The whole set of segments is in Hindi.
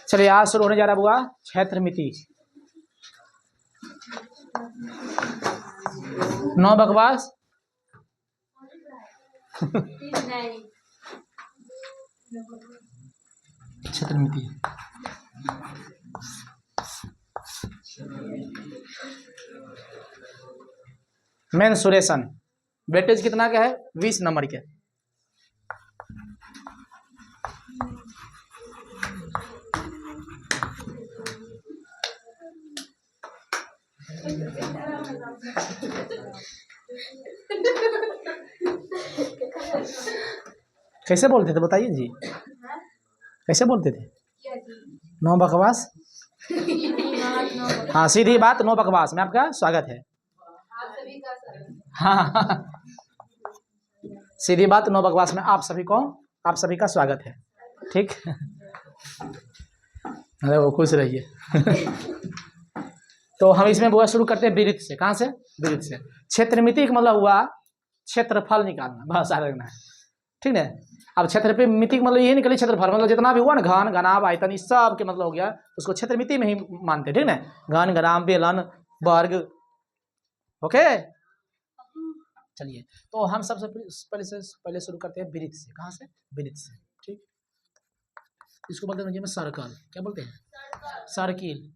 चलिए आज शुरू होने जा रहा बुआ क्षेत्रमिति। नो बकवास। क्षेत्रमिति मेंसुरेशन वेटेज कितना का है? 20 नंबर के। कैसे बोलते थे बताइए जी, कैसे बोलते थे? नो बकवास। हाँ सीधी बात, नो बकवास में आपका स्वागत है। हाँ सीधी बात, नो बकवास में आप सभी का स्वागत है। ठीक अरे वो खुश रहिए। तो हम इसमें बुआ शुरू करते हैं वृत्त से। कहाँ से? वृत्त से। क्षेत्रमिति का मतलब हुआ क्षेत्रफल निकालना, बस रखना है। ठीक है। अब क्षेत्रमिति का मतलब ये निकली क्षेत्रफल, मतलब जितना भी हुआ ना घन घनाभ आयतन इस सब के मतलब हो गया, उसको क्षेत्रमिति में ही मानते। ठीक है। घन घनाभ बेलन वर्ग। ओके चलिए तो हम सबसे पहले शुरू करते हैं वृत्त से। कहाँ से? वृत्त से। ठीक इसको बोलते हैं सर्कल। क्या बोलते हैं? सर्किल।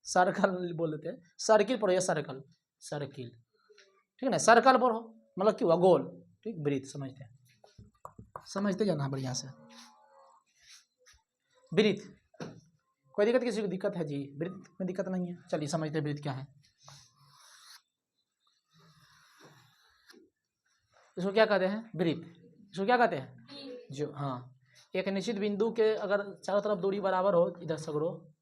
सर्कल बोलते हैं, सर्किल पर सर्कल सर्किल। ठीक है ना। सर्कल पर हो मतलब क्यों? गोल। ठीक वृत्त समझते हैं, समझते जाना बढ़िया से। वृत्त कोई दिक्कत? किसी को दिक्कत है जी? वृत्त में दिक्कत नहीं है। चलिए समझते हैं वृत्त क्या है। इसको क्या कहते हैं? वृत्त। इसको क्या कहते हैं? जो हाँ एक निश्चित बिंदु के अगर चारों तरफ दूरी बराबर हो, इधर सगरो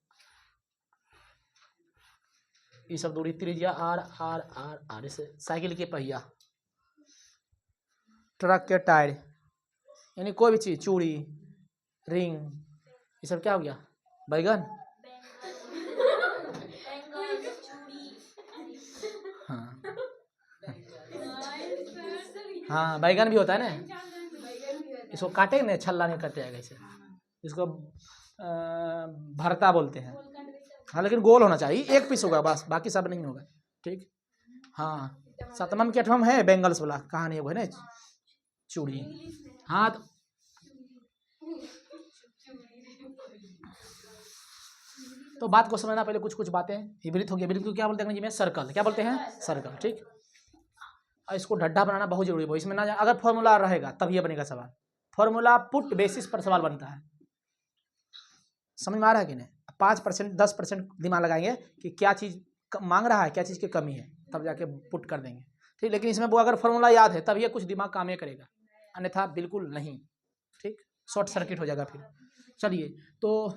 ये सब दूरी, त्रिज्या आर आर आर आर, जैसे साइकिल के पहिया, ट्रक के टायर, यानी कोई भी चीज, चूड़ी रिंग, ये सब क्या हो गया? बैगन। हाँ हाँ बैगन भी होता है ना, इसको काटे ना, छल्ला नहीं कट जाएगा इसे, इसको भरता बोलते हैं। हाँ लेकिन गोल होना चाहिए, एक पीस होगा बस, बाकी सब नहीं होगा। ठीक हाँ सतमम के अठमम है बेंगल्स वाला कहानी है ना, चूड़ी। हाँ तो बात को समझना पहले, कुछ बातें। ये वृत्त हो गया। वृत्त को क्या बोलते हैं? सर्कल। क्या बोलते हैं? सर्कल। ठीक और इसको ढड्ढा बनाना बहुत जरूरी है। इसमें ना अगर फॉर्मूला रहेगा तब ये बनेगा सवाल। फॉर्मूला पुट बेसिस पर सवाल बनता है। समझ में आ रहा है कि नहीं? 5% 10% दिमाग लगाएंगे कि क्या चीज़ मांग रहा है, क्या चीज़ की कमी है, तब जाके पुट कर देंगे। ठीक लेकिन इसमें वो अगर फॉर्मूला याद है तब ये कुछ दिमाग काम ये करेगा, अन्यथा बिल्कुल नहीं। ठीक शॉर्ट सर्किट हो जाएगा फिर। चलिए तो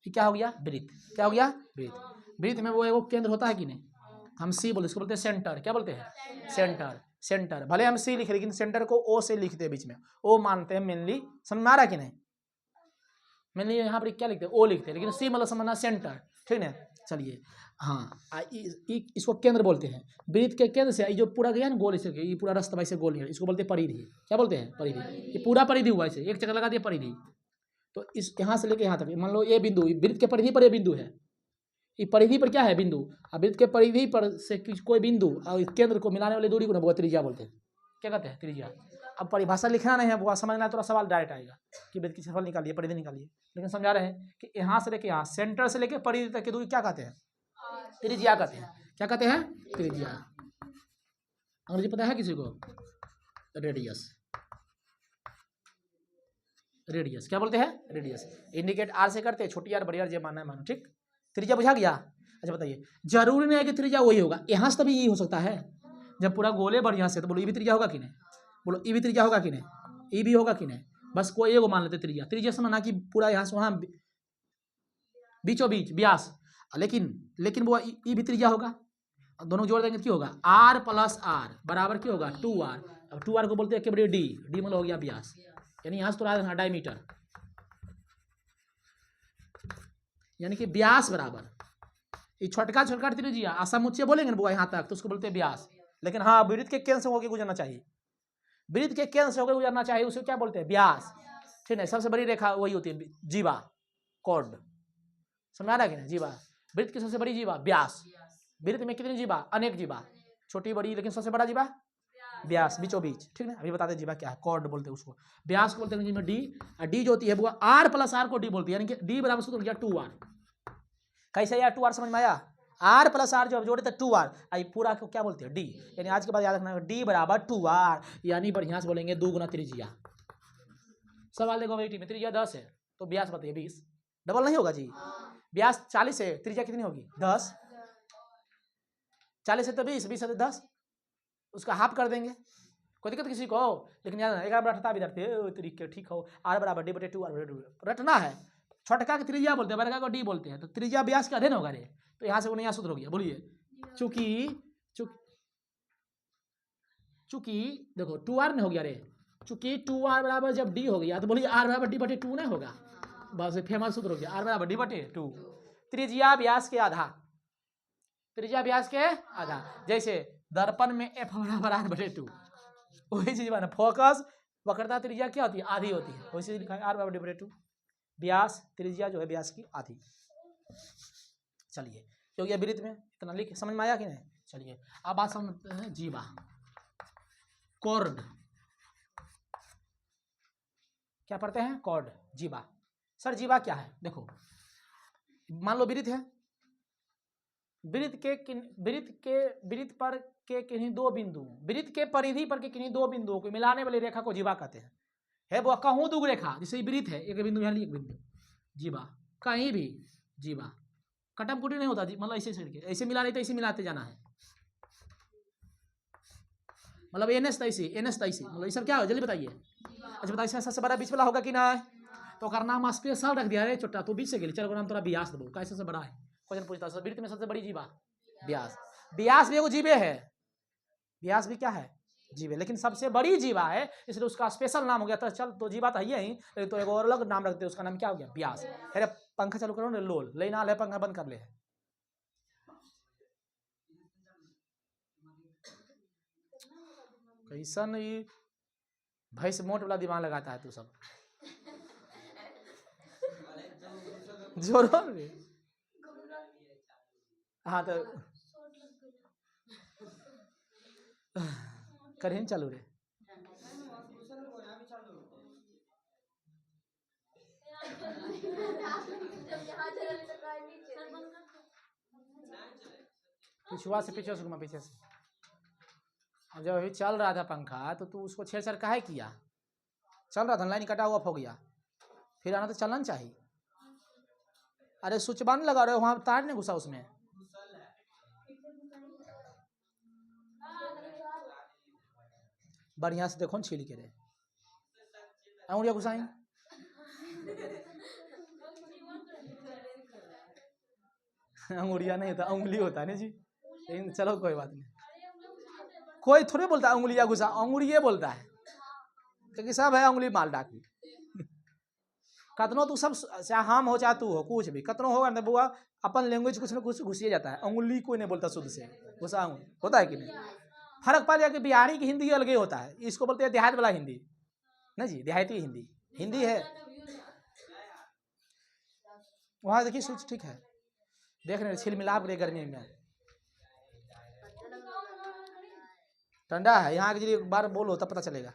क्या हो गया? वृत्त। क्या हो गया? वृत्त। वृत्त में वो केंद्र होता है कि नहीं? हम सी बोलते, इसको बोलते हैं सेंटर। क्या बोलते हैं? सेंटर। सेंटर भले हम सी लिखे लेकिन सेंटर को ओ से लिखते हैं बीच में, ओ मानते हैं मेनली। समझ में आ रहा है कि नहीं? मेनली यहाँ पर क्या लिखते हैं? ओ लिखते हैं, लेकिन सी मतलब समझना सेंटर। ठीक है। चलिए हाँ इसको केंद्र बोलते हैं। वृत्त के केंद्र से ये जो पूरा गया ना गोल, इसे ये पूरा रास्ता वैसे गोल है, इसको बोलते हैं परिधि। क्या बोलते हैं? परिधि। ये पूरा परिधि हुआ, इसे एक चक्कर लगा दिया परिधि। तो इस यहाँ से लेके यहाँ तक मान लो ये बिंदु, वृत्त के परिधि पर ये बिंदु है, ये परिधि पर क्या है? बिंदु। अब वृत्त के परिधि पर से कोई बिंदु और इस केंद्र को मिलाने वाली दूरी को ना वो त्रिज्या बोलते हैं। क्या कहते हैं? त्रिज्या। अब परिभाषा लिखना नहीं है, वो समझना है, थोड़ा सवाल डायरेक्ट आएगा कि वृत्त की क्षेत्रफल निकालिए, परिधि निकालिए। लेकिन समझा रहे हैं कि यहाँ से लेके यहाँ, सेंटर से लेके परिधि तक की दूरी क्या कहते हैं? त्रिज्या कहते हैं। क्या कहते हैं? त्रिज्या। अंग्रेजी पता है किसी को? रेडियस। रेडियस क्या बोलते हैं? रेडियस। इंडिकेट आर से करते हैं, छोटी आर बड़ी आर जो मानना है मानो। ठीक त्रिज्या बुझा गया? अच्छा बताइए, जरूरी नहीं है कि त्रिज्या वही होगा, यहाँ से तभी ये हो सकता है। जब पूरा गोले बढ़िया से तो बोलो ये भी त्रिज्या होगा कि नहीं? बोलो ये भी त्रिज्या होगा कि नहीं? ये भी होगा कि नहीं? बस कोई एक मान लेते त्रिज्या। त्रिज्या समझना कि पूरा यहाँ से वहाँ बीचों बीच व्यास, लेकिन वो ये भी त्रिज्या होगा। दोनों जोड़ देंगे क्या होगा? आर प्लस आर बराबर क्या होगा? 2r। अब 2r को बोलते हैं क्या? डी। डी मतलब हो गया व्यास, यानी यहाँ से तो रहा डायमीटर, यानी कि व्यास बराबर ये छोटका त्रिज्या असमुच्चय बोलेंगे ना वो यहाँ तक, तो उसको बोलते हैं व्यास। लेकिन हाँ वृत्त के केंद्र से होकर गुजरना चाहिए, वृत्त के केंद्र से होकर गुजरना चाहिए, उसे क्या बोलते हैं? व्यास। ठीक है, सबसे बड़ी रेखा वही होती है जीवा, कॉर्ड, समझ आ रहा है कि नहीं? जीवा, वृत्त की सबसे बड़ी जीवा व्यास, वृत्त में कितनी जीवा? अनेक जीवा, छोटी बड़ी, लेकिन सबसे बड़ा जीवा व्यास, बीचों बीच, ठीक है। अभी बताते जीवा क्या है, कॉर्ड बोलते हैं उसको, व्यास को बोलते हैं अंग्रेजी में डी, डी जो होती है वो आर प्लस आर को डी बोलती है, यानी कि डी बराबर सूत्र हो गया 2r। कैसे यार 2r समझ में आया? आर प्लस आर जो जोड़े थे 2r, आई पूरा को क्या बोलते हैं डी, यानी आज के बाद याद रखना डी बराबर 2r, यानी बढ़िया से बोलेंगे 2 गुना त्रिज्या। सवाल देखो बेटी में, त्रिज्या 10 है तो व्यास बताइए 20, डबल नहीं होगा जी? व्यास 40 है, त्रिज्या कितनी होगी? 10, 40 है तो 20, 20 है तो 10, उसका हाफ कर देंगे, कोई दिक्कत किसी को? लेकिन याद रखना, एक रटता भी रखते तरीके, ठीक हो, आर बराबर डी बटे 2 r रटना है। छोटका की त्रिज्या बोलते हैं, बड़का को डी बोलते हैं, तो त्रिज्या व्यास का अध्ययन होगा रे, तो यहाँ से वो नया सूत्र हो गया, बोलिए। चूंकि देखो 2r नहीं हो गया रे, चूंकि 2r बराबर जब डी हो गया तो बोलिए r बराबर डी बटे 2 नहीं होगा, बस फेमस सूत्र हो गया, r बराबर डी बटे 2, त्रिज्या व्यास के आधा, त्रिज्या व्यास के आधा, जैसे दर्पण में f बराबर r बटे 2, वही चीज बना, फोकस वक्रता त्रिज्या क्या होती है? आधी होती है, वही चीज लिखा है r बराबर डी बटे 2, व्यास त्रिज्या जो है व्यास की आधी। चलिए क्योंकि वृत्त में इतना लिख समझ में आया कि नहीं? चलिए अब बात समझते हैं जीवा, कॉर्ड, क्या पढ़ते हैं? कॉर्ड, जीवा। सर जीवा क्या है? देखो मान लो वृत्त है, वृत्त पर के किन्हीं दो बिंदुओं, वृत्त के परिधि पर के किन्हीं दो बिंदुओं को मिलाने वाली रेखा को जीवा कहते हैं। है वो कहूँ दुग रेखा, जैसे वृत्त है, एक बिंदु यहाँ एक बिंदु, जीवा, कहीं भी जीवा, कटम कुटी नहीं होता जी, मतलब ऐसे मिला रही तो ऐसे मिलाते जाना है, मतलब एनएस तैसी, एनएस तैसी, मतलब ये सब क्या हो जल्दी बताइए। अच्छा बताइए, सबसे बड़ा बीच वाला होगा कि ना? तो अगर नाम स्पेशल रख दिया रे छोटा, तो बीच से गेली, चलो नाम तोरा व्यास दबो, कैसे सबसे बड़ा है? क्वेश्चन पूछता है वृत्त में सबसे बड़ी जीवा व्यास, व्यास भी एगो जीवे है, व्यास भी क्या है? जीवे, लेकिन सबसे बड़ी जीवा है इसलिए उसका स्पेशल नाम हो गया। तो चल तो जीवा तो है ही, तो एक और अलग नाम रखते हैं, उसका नाम क्या हो गया? व्यास। अरे पंखा चालू करो ना, लोल लेना ले, पंखा बंद कर ले। कैसन ये भैंस मोट वाला दिमाग लगाता है तू सब, जोरो रे। हाँ तो करें चालू रे, पिछुआ से पीछे से घुमा, पीछे से। अब जब अभी चल रहा था पंखा तो तू उसको छेड़छाड़ काहे किया? चल रहा था, लाइन कटा हुआ हो गया, फिर आना तो चलना नहीं चाहिए। अरे स्विच बंद लगा रहे हो, वहां तार नहीं घुसा उसमें। बढ़िया से देखो छील के रे, अंगुलिया घुसाई, अंगुलिया नहीं होता, उंगली होता है ना जी, लेकिन चलो कोई बात नहीं, कोई थोड़े बोलता है अंगुलिया घुसा, अंगुलिये बोलता है, क्योंकि सब है अंगुली माल डाकी। कतनो तू सब चाहे हम हो चाहे तू हो, कुछ भी कतनो होगा ना बुआ, अपन लैंग्वेज कुछ में कुछ घुसिए जाता है, अंगुली कोई नहीं बोलता शुद्ध से, घुसा अंगुली होता है कि नहीं? फर्क पड़ गया कि बिहारी की हिंदी अलग ही होता है, इसको बोलते हैं देहात वाला हिंदी, ना जी, देहाती हिंदी, हिंदी है वहां देखिए सोच, ठीक है, देख रहे छिल मिलाप रे गर्मी में, ठंडा है यहाँ की, एक बार बोलो तब पता चलेगा।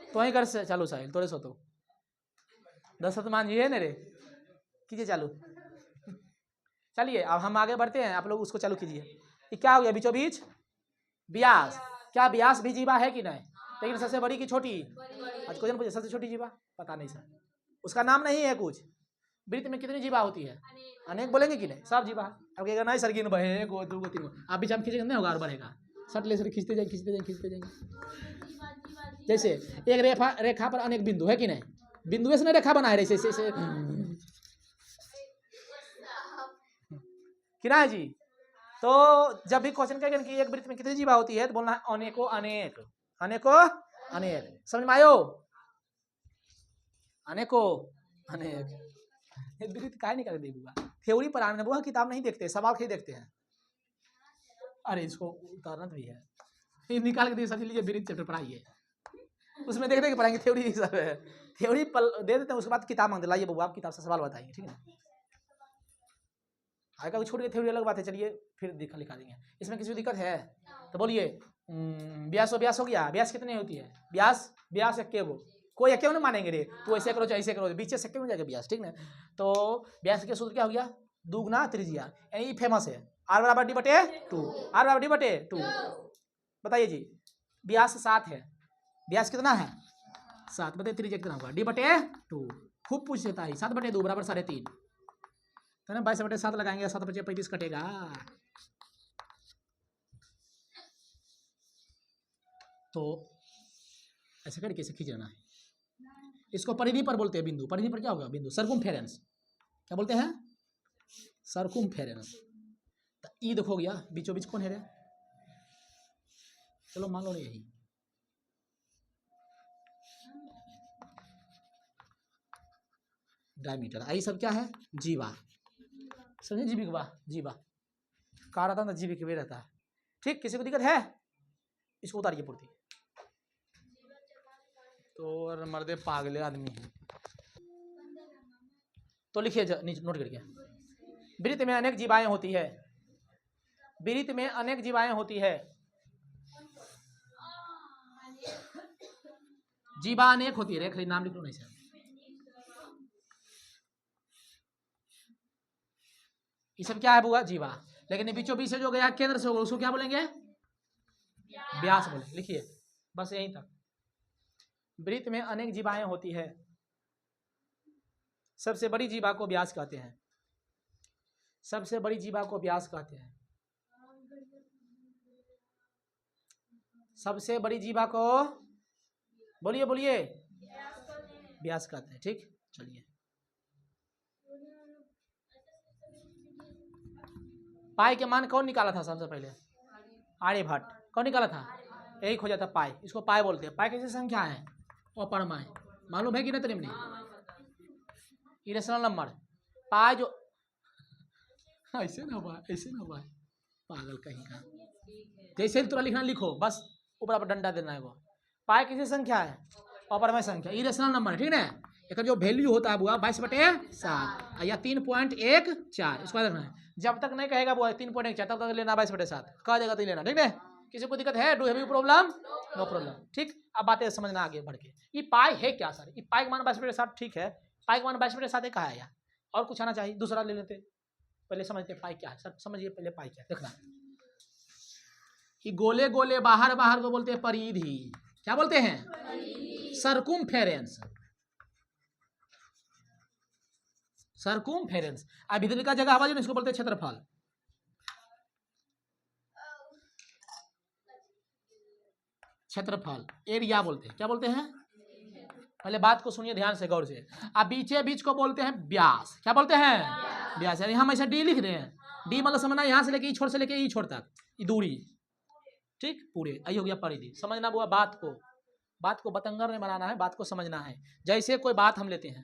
तो वहीं कर से चालू साहिल, थोड़े सो तो 10 मान जी है ना रे, कीजिए चालू। चलिए अब हम आगे बढ़ते हैं, आप लोग उसको चालू कीजिए। ये क्या हो गया? बीचों बीच व्यास, क्या व्यास भी जीवा है कि नहीं? लेकिन सबसे बड़ी की छोटी? आज क्वेश्चन पूछे सबसे छोटी जीवा, पता नहीं सर, उसका नाम नहीं है कुछ। वृत्त में कितनी जीवा होती है? अनेक बोलेंगे कि नहीं? सब जीवा। अब कहेगा नहीं सर गिन भाई, एक दो तीन, आप बीच में खींचेंगे नहीं होगा और बढ़ेगा, सट ले सर खींचते जाएंगे, खींचते जाएंगे, खींचते जाएंगे। जैसे एक रेखा पर अनेक बिंदु है कि नहीं? बिंदु से नहीं रेखा बनाए रहे ऐसे कि ना जी। तो जब भी क्वेश्चन कहेंगे कि एक वृत्त में कितनी जीवा होती है, तो बोलना है अनेको अनेक, अनेको अनेक, समझ में आयो? अनेको अनेक। वृत्त काहे नहीं कर देगा? थ्योरी पर आने बुआ, किताब नहीं देखते, सवाल ही देखते हैं। अरे इसको उतारना भी है, ये निकाल के दे सर, लिए वृत्त चैप्टर पढ़ाइए। उसमें देख देख पढ़ाएंगे, थ्योरी सब है, थ्योरी दे देते हैं, उसके बाद किताब मांगते, लाइए बबू आप किताब से सवाल बताएंगे, ठीक है ना। आएगा छोड़ के थ्योरी अलग बात है, चलिए फिर लिखा देंगे। इसमें किसी को दिक्कत है तो बोलिए। ब्यास हो गया, ब्यास कितनी होती है, ब्यास इक्के गो, कोई इक्के नहीं मानेंगे रे, तू ऐसे करो चाहे ऐसे करो, बीच से इक्के में जाएगा ब्यास, ठीक ना। तो ब्यास के सूत्र क्या हो गया, दुगना त्रिज्या, यानी फेमस है, R बराबर D बटे 2, R बराबर D बटे 2। बताइए जी, ब्यास 7 है, ब्यास कितना है 7 बटे त्रिज्या कितना होगा, D बटे 2। खूब पूछ लेता है, 7 बटे 2 बराबर 3.5, तो ना 22 बटे 7 लगाएंगे, 7 बचे 35 कटेगा। तो ऐसे करके इसे खींच लेना है। इसको परिधि पर बोलते हैं, बिंदु, परिधि पर क्या होगा, बिंदु, सर्कुम्फेरेंस, क्या बोलते हैं, सर्कुम्फेरेंस। तो ई देखो गया, बीचों बीच कौन है रे, चलो मान लो यही, डायमीटर। आई सब क्या है, जीवा, समझे, जीविका, जीवा कहा रहता ना, जीविका भी रहता है, ठीक। किसी को दिक्कत है, इसको उतारिए पूर्ति, तो मर्दे पागले आदमी है। तो लिखिए नोट करके, वृत्त में अनेक जीवाएं होती है, वृत्त में अनेक जीवाएं होती है, जीवा अनेक होती है, खाली नाम लिख लो नहीं सर। ये सब क्या है बुआ, जीवा, लेकिन बीचों बीच से जो गया केंद्र से होगा उसको क्या बोलेंगे, व्यास बोलेंगे। लिखिए बस यहीं तक। वृत्त में अनेक जीवाएं होती है, सबसे बड़ी जीवा को व्यास कहते हैं, सबसे बड़ी जीवा को व्यास कहते हैं, सबसे बड़ी जीवा को बोलिए बोलिए व्यास कहते हैं, ठीक। चलिए, पाई के मान कौन निकाला था सबसे पहले, आर्यभट्ट। कौन निकाला था, यही खोजा था पाई, इसको पाई बोलते हैं। पाई कैसी संख्या है, अपरमाय, मालूम है कि नहीं तुमने, इरेशनल नंबर। पाई जो ऐसे ना हुआ, ऐसे ना हुआ, पागल कहीं का, जैसे ही तुरा लिखना लिखो, बस ऊपर डंडा देना है वो। पाई किसी संख्या है, अपरमय संख्या, इरेशनल नंबर है, ठीक है। एक जो वैल्यू होता है बुआ 22/7 या 3.14, इसको रखना है। जब तक नहीं कहेगा बुआ 3.14 तब तक लेना 22/7, कह देगा तो लेना, ठीक है। किसी को दिक्कत है, do have you problem, no problem, ठीक। अब बातें समझना आगे बढ़ के, ये पाई है क्या सर, ये पाई का मान 22/7, ठीक है, पाई का मान 22/7 कहा है, और कुछ आना चाहिए, दूसरा ले लेते, पहले समझते पाई क्या है सर, समझिए पहले पाई क्या है, देखना। कि गोले गोले बाहर बाहर को बोलते हैं परिधि, क्या बोलते हैं, सर्कुम्फेरेंस, सर्कुम्फेरेंस। अब इधर का जगह आवाज इसको बोलते हैं क्षेत्रफल, क्षेत्रफल, एरिया बोलते हैं, क्या बोलते हैं, पहले बात को सुनिए ध्यान से गौर से। अब बीचे बीच को बोलते हैं व्यास, क्या बोलते हैं, व्यास। यानी हम ऐसे डी लिख रहे हैं, डी मतलब समझना यहाँ से लेके ई छोर से लेके ई छोर तक, ये दूरी, ठीक, पूरे। यही हो गया परिधि। समझना बुआ बात को बतंगर नहीं बनाना है, बात को समझना है। जैसे कोई बात हम लेते हैं,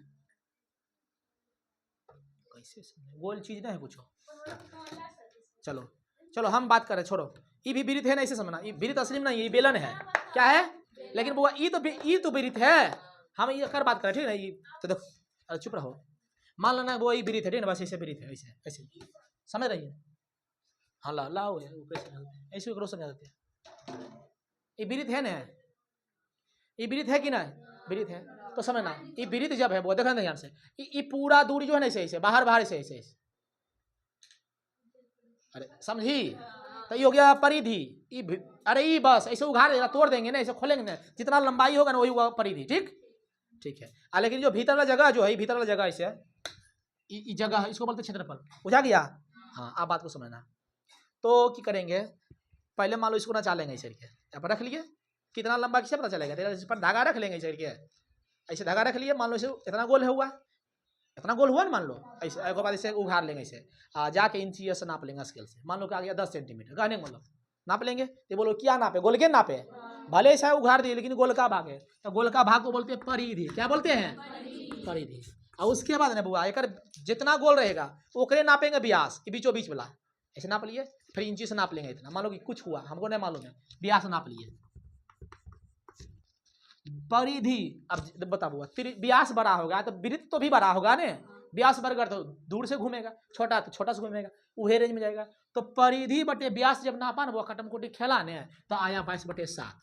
कैसे गोल चीज ना है कुछ, चलो चलो हम बात करें, छोड़ो। ये भी वृत्त है ना, इसे समझना, ये वृत्त असली में नहीं, ये बेलन है, क्या है, लेकिन बुआ ये तो वृत्त है, हम ये कर बात करें, ठीक है ना। ये तो देखो, चुप रहो, मान लेना वो ये वृत्त है, ठीक है, बस ऐसे वृत्त है, ऐसे ऐसे समझ रही है। हाँ लाओ ऐसे करो, समझा देते हैं। ये वृत्त है ना, ये वृत्त है कि ना, वृत्त है, तो समझना ये वृत्त जब है वो देखना ध्यान से, ये पूरा दूरी जो है ना ऐसे ऐसे बाहर बाहर ऐसे ऐसे, अरे समझी, तो ये हो गया परिधि। अरे ये बस ऐसे उघाड़ देना, तोड़ देंगे ना, ऐसे खोलेंगे ना, जितना लंबाई होगा ना वही होगा परिधि, ठीक है। लेकिन जो भीतर वाला जगह जो है, भीतर वाला जगह ऐसे ये जगह इसको बोलते क्षेत्रफल, बुझा गया। हाँ, आप बात को समझना। तो क्या करेंगे, पहले मान लो इसको ना चालेंगे ऐसे करके, यहाँ पर रख लिए, कितना लंबा किसे पता चलेगा, इस पर धागा रख लेंगे ऐसे करके, ऐसे धागा रख लिए, मान लो इसे इतना गोल है हुआ, इतना गोल हुआ ना, मान लो ऐसे, एक बाद इसे उघाड़ लेंगे ऐसे, जाके इंची से नाप लेंगे स्केल से, मान लो कि आ गया 10 सेंटीमीटर, कहने मतलब नाप लेंगे। तो बोलो क्या नापे, गोल के नापे, भले ऐसा उघाड़ दिए लेकिन गोल का भाग है, तो गोल का भाग को बोलते हैं परिधि, क्या बोलते हैं, परिधि। और उसके बाद ना बुआ एक जितना गोल रहेगा ओकरे नापेंगे व्यास, बीचों बीच वाला, ऐसे नाप लिए, फिर इंची से नाप लेंगे इतना, मान लो कि कुछ हुआ, हमको नहीं मालूम है, व्यास नाप लिए, परिधि, अब बताओ व्यास बड़ा होगा तो वृत्त तो भी बड़ा होगा ने, व्यास बराबर तो दूर से घूमेगा, छोटा तो छोटा से घूमेगा, उहे रेंज में जाएगा। तो परिधि बटे व्यास जब नापा ना वो कटम कोटि खेला ने तो आया 22/7।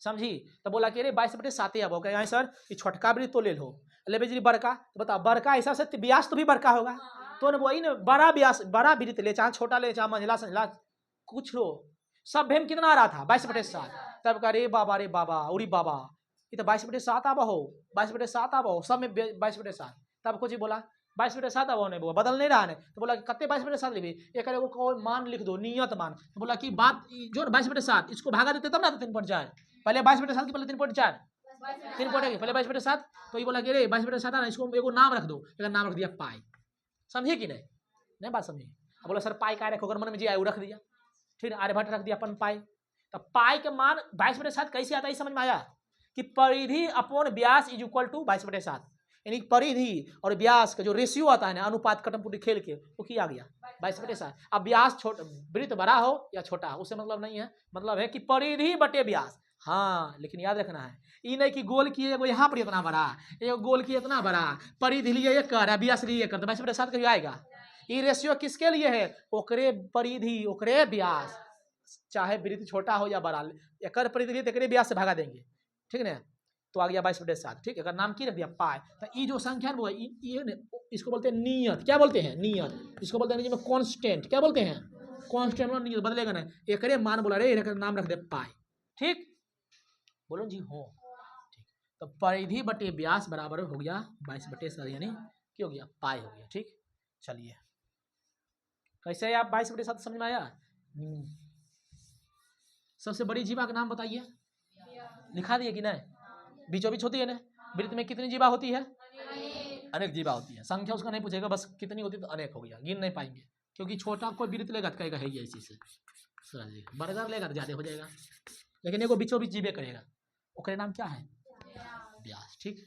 समझी? तो बोला कि अरे 22/7 ही अब हो गया सर, ये छोटका वृत्त तो ले लो, ले बेजी बड़का, तो बताओ बड़का ऐसा से व्यास तो भी बड़का होगा, तो वही ना बड़ा व्यास बड़ा वृत्त ले, चाहे छोटा ले, चाहे मंझला संझला कुछ लो, सब भेम कितना आ रहा था 22/7। तब कह रे बाबा उरी बाबा ये तो 22/7 आबा हो, 22/7 आबा हो, सब में 22/7। तब कुछ बोला 22/7 आबा नहीं, बदल नहीं रहा है। तो बोला कि कते 22/7 लिखी, एक मान लिख दो, नियत मान। तो बोला कि बात जो 22/7 इसको भागा देते तब ना 3.4, पहले 22/7 की पहले 3.4 3.1 पहले 22/7। तो ये बोला कि रे 22/7 ना, इसको एगो नाम रख दो, एक नाम रख दिया पाई। समझे कि नहीं बात समझे? अब बोला सर पाई का रखो, मन में जी आया वो रख दिया, फिर आर्यभट्ट रख दिया अपन पाई। तो पाई के मान 22/7 कैसे आता है समझ में आया कि परिधि अपॉन व्यास इज इक्वल टू 22/7, यानी परिधि और व्यास का जो रेशियो आता है ना, अनुपात कटम पुटी खेल के, वो किया गया 22/7। अब व्यास छोटा वृत्त बड़ा हो या छोटा उससे मतलब नहीं है, मतलब है कि परिधि बटे व्यास। हाँ लेकिन याद रखना है, ये नहीं कि गोल किए वो यहाँ पर इतना बड़ा, ये गोल किए इतना बड़ा, परिधि लिए एक कर व्यास लिए एक कर, तो 22/7 कभी आएगा। ये रेशियो किसके लिए है? ओकरे परिधि ओकरे व्यास, चाहे वृत्त छोटा हो या बड़ा, एकर परिधि एकरे व्यास से भागा देंगे, ठीक है ना। तो आ गया 22/7, ठीक है। अगर नाम की रख दिया पाई, तो ये जो संख्या वो ये इसको बोलते हैं नियत। क्या बोलते हैं? नियत। इसको बोलते हैं कांस्टेंट। क्या बोलते हैं? कांस्टेंट। नियत बदलेगा ना, एकरे मान बोला रे नाम रख दे पाई, ठीक। बोलो जी हो, ठीक। तो परिधि बटे व्यास बराबर हो गया 22/7, यानी क्या हो गया? पाई हो गया, ठीक। चलिए कैसे है आप 22/7 समझ में आया? सबसे बड़ी जीवा का नाम बताइए, लिखा दिए कि नहीं? बीचों बीच होती है ना, वृत्त में कितनी जीवा होती है? अनेक जीवा होती है। संख्या उसका नहीं पूछेगा, बस कितनी होती है तो अनेक हो गया, गिन नहीं पाएंगे, क्योंकि छोटा कोई वृत्त लेगा तो कहेगा है ये इसी से, बर्गर लेगा तो ज्यादा हो जाएगा, लेकिन एगो बीचों बीच जीवे करेगा, ओकरे नाम क्या है? व्यास, ठीक।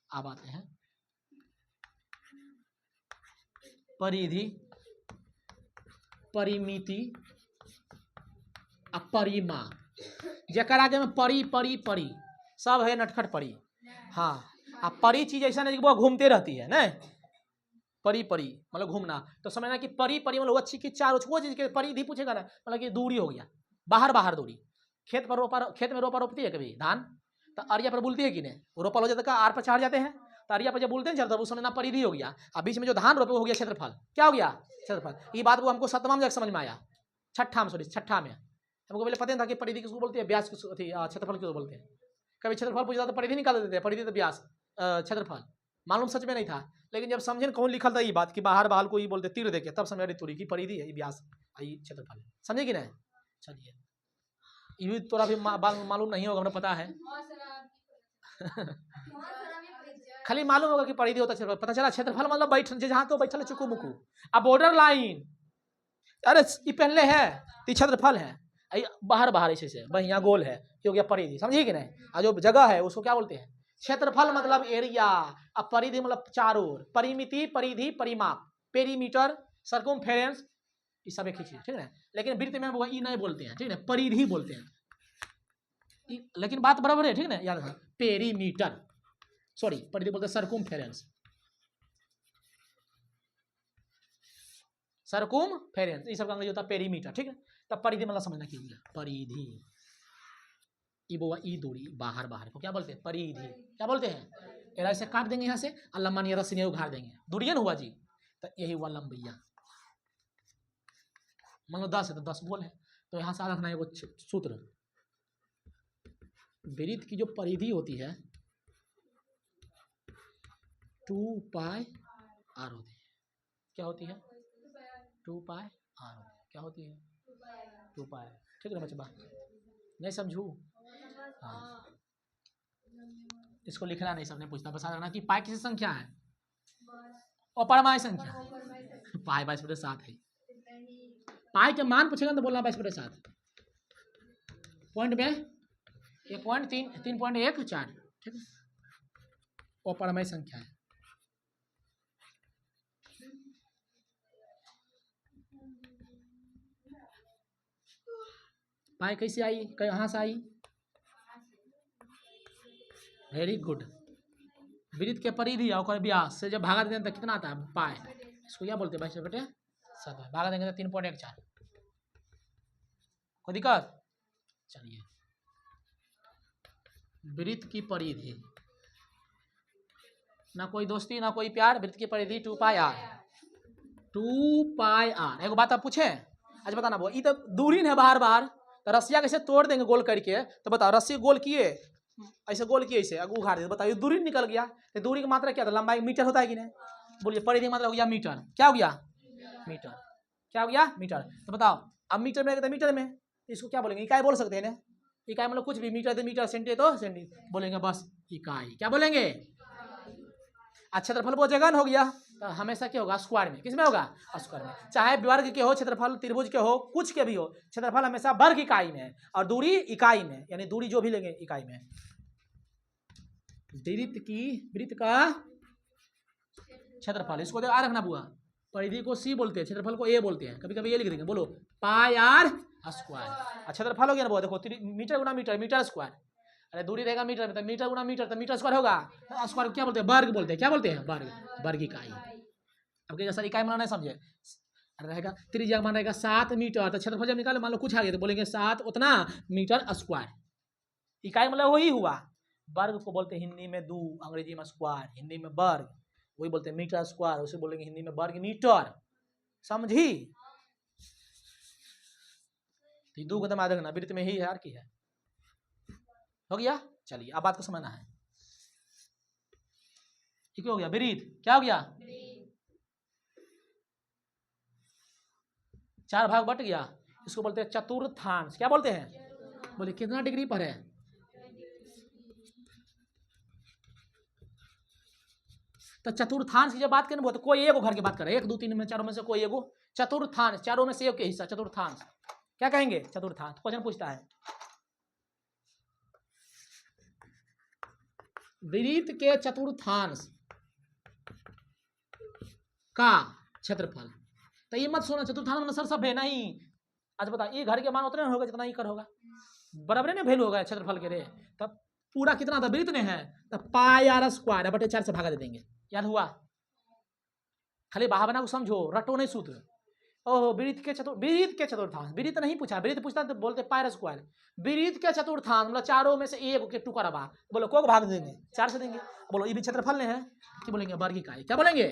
अब आते हैं परिधि, परिमिति, परिमा, जकर आगे में परी परी परी सब है नटखट परी। हाँ, अब परी चीज ऐसा नहीं वो घूमते रहती है ना, परी परी मतलब घूमना, तो समझना कि परी परी मतलब अच्छी की चार वो चीज के परिधि पूछेगा ना, मतलब कि दूरी हो गया, बाहर बाहर दूरी। खेत पर रोपा, खेत में रोपा रोपती है कभी धान, तो अरिया पर बोलती है कि नहीं, रोपा हो जाता है आर पर चढ़ जाते हैं, तो अरिया पर जब बोलते हैं चलता वो समझना परिधि हो गया। अब बीच में जो धान रोपे हो गया क्षेत्रफल। क्या हो गया? क्षेत्रफल। ये बात वो हमको 7वां में समझ में आया, छठा में हमको पहले पता नहीं था कि परिधि किसको बोलते हैं, व्यास किसको, क्षेत्रफल किसको बोलते हैं। कभी क्षेत्रफल पूछता तो परिधि निकाल देते हैं, परिधि तो व्यास, क्षेत्रफल मालूम सच में नहीं था, लेकिन जब समझे कौन लिखल था ये बात कि बाहर बाल को ये बोलते तीर देके, तब समझ रही तुरी की परिधि है, व्यास क्षेत्रफल है। समझे कि नहीं? चलिए ये थोड़ा भी मालूम नहीं होगा, हमें पता है खाली मालूम होगा कि परिधि होता है, पता चला क्षेत्रफल मतलब बैठ जहाँ तो बैठल चुकू मुकू। अब बॉर्डर लाइन, अरे ये पहले है तो क्षेत्रफल है, बाहर बाहर ऐसे से भाई यहाँ गोल है, ये हो गया परिधि। समझिए कि नहीं? और जो जगह है उसको क्या बोलते हैं? क्षेत्रफल मतलब एरिया। अब परिधि मतलब चारों ओर, परिमिति, परिधि, परिमाप, पेरीमीटर, सर्कमफेरेंस, ये सब एक ही चीज, ठीक है। लेकिन वृत्त में वो ई नहीं बोलते हैं, ठीक है, परिधि बोलते हैं, लेकिन बात बराबर है, ठीक है ना, याद रखना। पेरीमीटर, सॉरी परिधि बोलते हैं सर्कमफेरेंस, सर्कमफेरेंस ये सब का अंग्रेजी होता है पेरीमीटर, ठीक है। तब परिधि मतलब समझना की परिधि, ई दूरी बाहर बाहर को क्या बोलते हैं? परिधि। क्या बोलते हैं? एरा से काट देंगे यहाँ से, और लंबा नियरा से उघाड़ देंगे, दूरियन हुआ जी, तो यही हुआ लंबिया। मान लो 10 है तो 10 गोल है, तो यहाँ से रखना है वो सूत्र, वृत्त की जो परिधि होती है 2πr होती है। क्या होती है? 2πr होती है। क्या होती है? 2π, ठीक है ना बच्चा? नहीं समझू? हाँ, इसको लिखना नहीं, सबने पूछना, बता रखना कि पाई किसी संख्या है, अपरमाय संख्या, पाई 22/7 है। पाई के मान पूछेगा तो बोलना 22/7, पॉइंट में 3.14, ठीक है, अपरमाय संख्या है। पाई कैसे आई, कहाँ से आई? Very good. वृत्त के परिधि और व्यास से जब भागा देंगे तो कितना आता है? पाए। इसको क्या बोलते हैं भाई बेटे? 7 भागा देंगे तो 3.14। कोई दिक्कत? चलिए, वृत्त की परिधि, ना कोई दोस्ती ना कोई प्यार, वृत्त की परिधि 2 पाई आर। 2 pi are. एक बात आप पूछे, आज बताना वो ये तो दूरी है बाहर बाहर, तो रस्सिया कैसे तोड़ देंगे गोल करके? तो बताओ, रस्सी गोल किए, ऐसे गोल किए, ऐसे अगू उघाड़ दे, बताओ दूरी निकल गया। तो दूरी की मात्रा क्या था? लंबाई मीटर होता है कि नहीं? बोलिए, परिधि मात्रा हो गया मीटर। क्या हो गया? मीटर। क्या हो गया? मीटर। तो बताओ, अब मीटर में मीटर में इसको क्या बोलेंगे? इकाई बोल सकते हैं ना? इकाई मतलब कुछ भी, मीटर तो मीटर, सेंटी तो सेंटी, बोलेंगे बस इकाई। क्या बोलेंगे? क्षेत्रफल वो जगह हो गया, तो हमेशा क्या होगा? स्क्वायर में। किस में होगा? स्क्वायर में। चाहे वर्ग के हो क्षेत्रफल, त्रिभुज के हो, कुछ के भी हो, क्षेत्रफल हमेशा वर्ग इकाई में है और दूरी इकाई में, यानी दूरी जो भी लेंगे इकाई में। वृत्त का क्षेत्रफल, इसको आ रखना बुआ। परिधि को सी बोलते हैं, क्षेत्रफल को ए बोलते हैं। कभी कभी ये लिख देंगे, बोलो पाई आर स्क्वायर। क्षेत्रफल हो गया ना बुआ, देखो मीटर गुना मीटर, मीटर स्क्वायर। अरे दूरी रहेगा मीटर में, तो मीटर गुना मीटर तो मीटर स्क्वायर होगा। स्क्वायर क्या बोलते हैं? वर्ग बोलते हैं। क्या बोलते हैं? वर्ग। वर्ग इकाई। अब क्या सर इकाई माना नहीं समझे? रहेगा त्रिज्या मान रहेगा 7 मीटर, तो क्षेत्रफल जब निकाले मान लो कुछ आ गया तो बोलेंगे 7 उतना मीटर स्क्वायर। इकाई मतलब वही हुआ। वर्ग को बोलते हैं हिंदी में 2, अंग्रेजी में स्क्वायर, हिंदी में वर्ग, वही बोलते हैं मीटर स्क्वायर, उसे बोलेंगे हिंदी में वर्ग मीटर। समझी? तो 2 कदम याद रखना, वृत्त में ही है यार की है। हो गया? चलिए, अब बात को समझना है। ठीक हो गया? वृत्त क्या हो गया? 4 भाग बट गया, इसको बोलते हैं चतुर्थांश। क्या बोलते हैं? बोले कितना डिग्री पर है? तो चतुर्थांश की जब बात करें तो कोई एगो घर की बात करें, 1 2 3 में 4 में से कोई एगो चतुर्थांश, चारों में से एक हिस्सा चतुर्थांश। क्या कहेंगे? चतुर्थांश। क्वेश्चन पूछता है, वृत्त के चतुर्थांश का क्षेत्रफल। तो ये मत सोना चतुर्थांश में सर सब है नहीं। आज बता, ये घर के मान उतने होगा जितना ही कर होगा, बराबर ने वैल्यू होगा क्षेत्रफल के रे। तब पूरा कितना था? वृत्त में है तो पाई आर स्क्वायर बटे 4 से भागा दे देंगे। याद हुआ? खाली भावना को समझो, रटो नहीं सूत्र। ओह, वृत्त के चतुर्थांश, वृत्त नहीं पूछा, वृत्त पूछता तो बोलते पाई स्क्वायर। वृत्त के चतुर्थांश मतलब चारों में से एक के टुकड़ा बा, बोलो को भाग देंगे? 4 से देंगे। बोलो ये भी क्षेत्रफल ने है, क्या बोलेंगे? वर्ग इकाई। क्या बोलेंगे?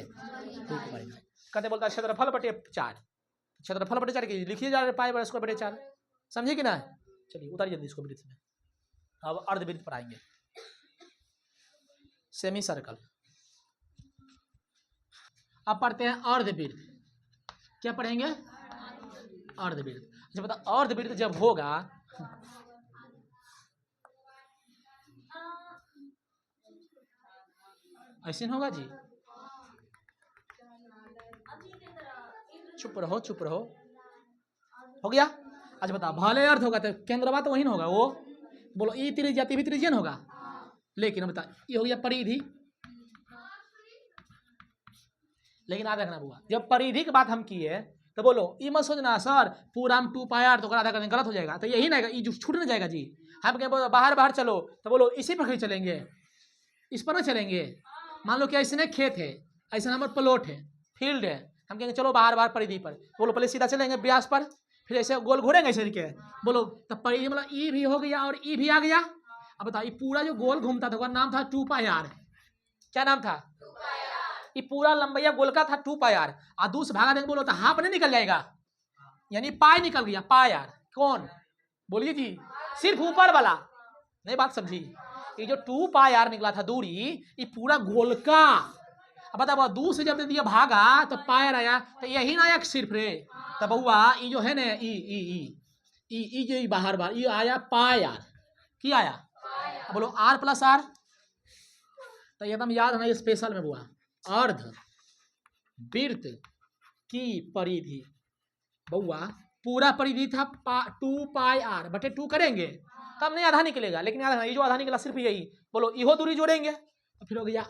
कहते बोलता है क्षेत्रफल बटे 4, क्षेत्रफल बटे 4 की लिखिए जा रहे पाई बार स्क्वायर बटे 4। समझे कि ना? चलिए उतारिए जल्दी इसको वृत्त में। अब अर्धवृत्त पर आएंगे। Semi circle. अब पढ़ते हैं अर्धवृत्त। क्या पढ़ेंगे? अर्धवृत्त। अच्छा बता, अर्धवृत्त जब होगा ऐसे होगा जी? चुप रहो, चुप रहो। हो गया? अच्छा बता, भले अर्ध होगा तो केंद्र बात वही ना होगा वो। बोलो ई त्रिज्या भी त्रिज्यन होगा, लेकिन बता ये हो गया परिधि। लेकिन याद रखना बुआ, जब परिधि की बात हम किए तो बोलो ये मत सोचना सर पूरा हम 2 पाई आर तो आधा करने गलत हो जाएगा, तो यही ना ये जो छूट ना जाएगा जी। हम क्या बोलो बाहर बाहर चलो, तो बोलो इसी पर कहीं चलेंगे, इस पर ना चलेंगे। मान लो कि ऐसे खेत है, ऐसे हमारे प्लॉट है, फील्ड है, हम कहेंगे चलो बाहर बाहर परिधि पर, बोलो पहले सीधा चलेंगे ब्यास पर, फिर ऐसे गोल घूरेंगे ऐसे के, बोलो तब परिधि मतलब ई भी हो गया और ई भी आ गया। अब बताओ ये पूरा जो गोल घूमता था नाम था 2 पाई आर। क्या नाम था? ये पूरा लंबैया गोल का था 2 पाई आर, और दूसरा भागा देंगे बोलो तो हाफ नहीं निकल जाएगा, यानी पाई निकल गया। पाई आर कौन? बोलिए जी, सिर्फ ऊपर वाला, नहीं बात समझी? ये जो 2 पाई आर निकला था दूरी, ये पूरा गोल का। अब बताओ दूर से जब दे दिया भागा तो पाई आर आया, तो यही ना आया सिर्फ रे। तब बउआ ये जो है ना ई जो बाहर बाहर ये आया पाई आर। क्या आया? बोलो आर प्लस आर। तो एकदम याद है ना, ये स्पेशल में बुआ अर्ध वृत्त की परिधि। बउआ पूरा परिधि था 2 पाई आर बटे 2 करेंगे तब नहीं आधा निकलेगा, लेकिन ये जो आधा निकला सिर्फ यही, बोलो इहो दूरी जोड़ेंगे तो फिर हो गया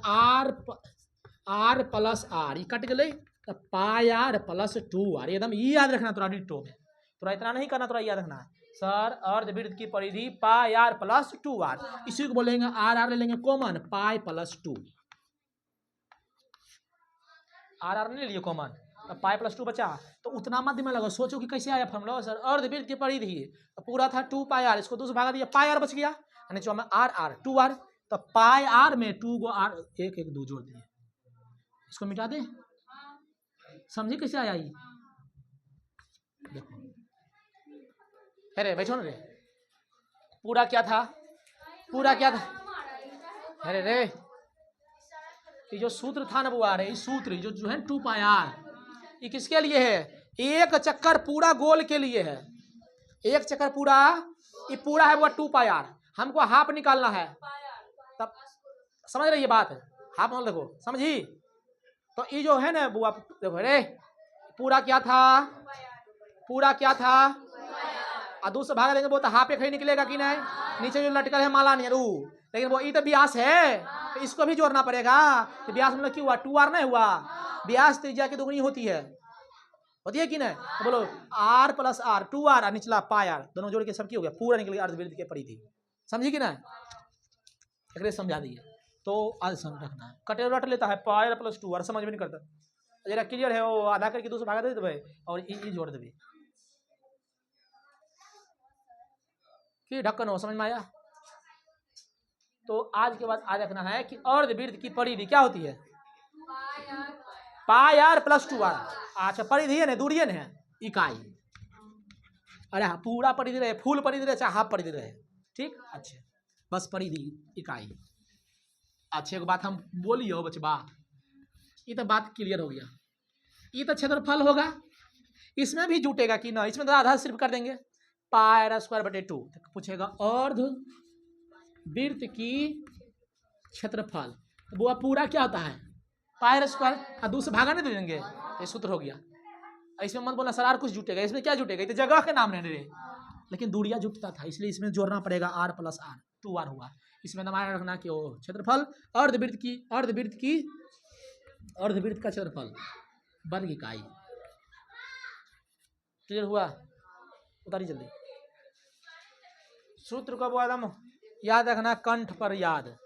आर प्लस आर, ये कट गए तो पाई आर प्लस 2 आर। एकदम ये याद रखना थोड़ा डिटो में, थोड़ा इतना नहीं करना, थोड़ा याद रखना। सर अर्धवृत्त की परिधि पाई आर प्लस 2r, इसी को बोलेंगे आर ले लेंगे कॉमन, पाई प्लस 2, आर नहीं लिए कॉमन, तो पाई प्लस 2 बचा। तो उतना मध्य में लगा, सोचो कि कैसे आया फॉर्मूला सर, अर्धवृत्त की परिधि तो पूरा था 2 पाई आर, इसको 2 से भागा दिया, पाई आर बच गया, नीचे में आर आर 2r, तो पाई आर में 2 को आर 1 1 2 जोड़ दिए, इसको मिटा दे। समझे कैसे आया ये? देखो अरे बैठो ना रे, पूरा क्या था, पूरा क्या था, अरे रे ये जो सूत्र था ना बुआ रे, सूत्र जो है 2 पाई आर, ये किसके लिए है, एक चक्कर पूरा गोल के लिए है, एक चक्कर पूरा, ये पूरा है वो 2 पाई आर, हमको हाफ निकालना है, तब समझ रही है बात, हाफ मान देखो समझी। तो ये जो है ना बुआ देखो रे, पूरा क्या था, पूरा क्या था, और 2 से भागा देंगे वो तो हाफ एक ही निकलेगा कि नहीं, नीचे जो लटकल है माला नहीं रू, लेकिन वो ये तो व्यास है, तो इसको भी जोड़ना पड़ेगा, तो व्यास मतलब क्यों हुआ, 2r नहीं हुआ, व्यास त्रिज्या की दुगनी होती है कि नहीं, तो बोलो r प्लस आर 2r और निचला पाई आर, दोनों जोड़ के सब की हो गया, पूरा निकल गया अर्धवृत्त के परिधि, समझी कि ना, एक समझा दिए। तो आज समझ रखना है, कटे रट लेता है पाई आर प्लस 2r, समझ में नहीं करता, जरा क्लियर है वो आधा करके 2 से भागा दे दे भाई, और ये जोड़ देवे कि ढक्कन हो, समझ में आया। तो आज के बाद आज रखना है कि अर्धवृत्त की परिधि क्या होती है, पाई आर प्लस 2r, अच्छा परिधि है ना, दूरी है ना, इकाई, अरे हाँ पूरा परिधि रहे, फुल परिधि रहे चाहे हाफ परिधि रहे, ठीक, अच्छा बस परिधि इकाई। अच्छा एक बात हम बोलिए हो बचबा, ये तो बात क्लियर हो गया, ये तो क्षेत्रफल होगा, इसमें भी जुटेगा कि ना, इसमें तो आधा सिर्फ कर देंगे, पाई आर स्क्वायर बटे 2, पूछेगा अर्धवृत्त की क्षेत्रफल, वो पूरा क्या होता है पाई आर स्क्वायर, और 2 से भागा नहीं दे देंगे, ये सूत्र हो गया। इसमें मन बोलना सर और कुछ जुटेगा, इसमें क्या जुटेगा, ये तो जगह के नाम नहीं, लेकिन दूरिया जुटता था, इसलिए इसमें जोड़ना पड़ेगा r प्लस आर 2r हुआ, इसमें हमारा रखना कि वो क्षेत्रफल अर्धवृत्त का क्षेत्रफल वर्ग इकाई, क्लियर हुआ, उतारी जल्दी। सूत्र को एकदम याद रखना, कंठ पर याद।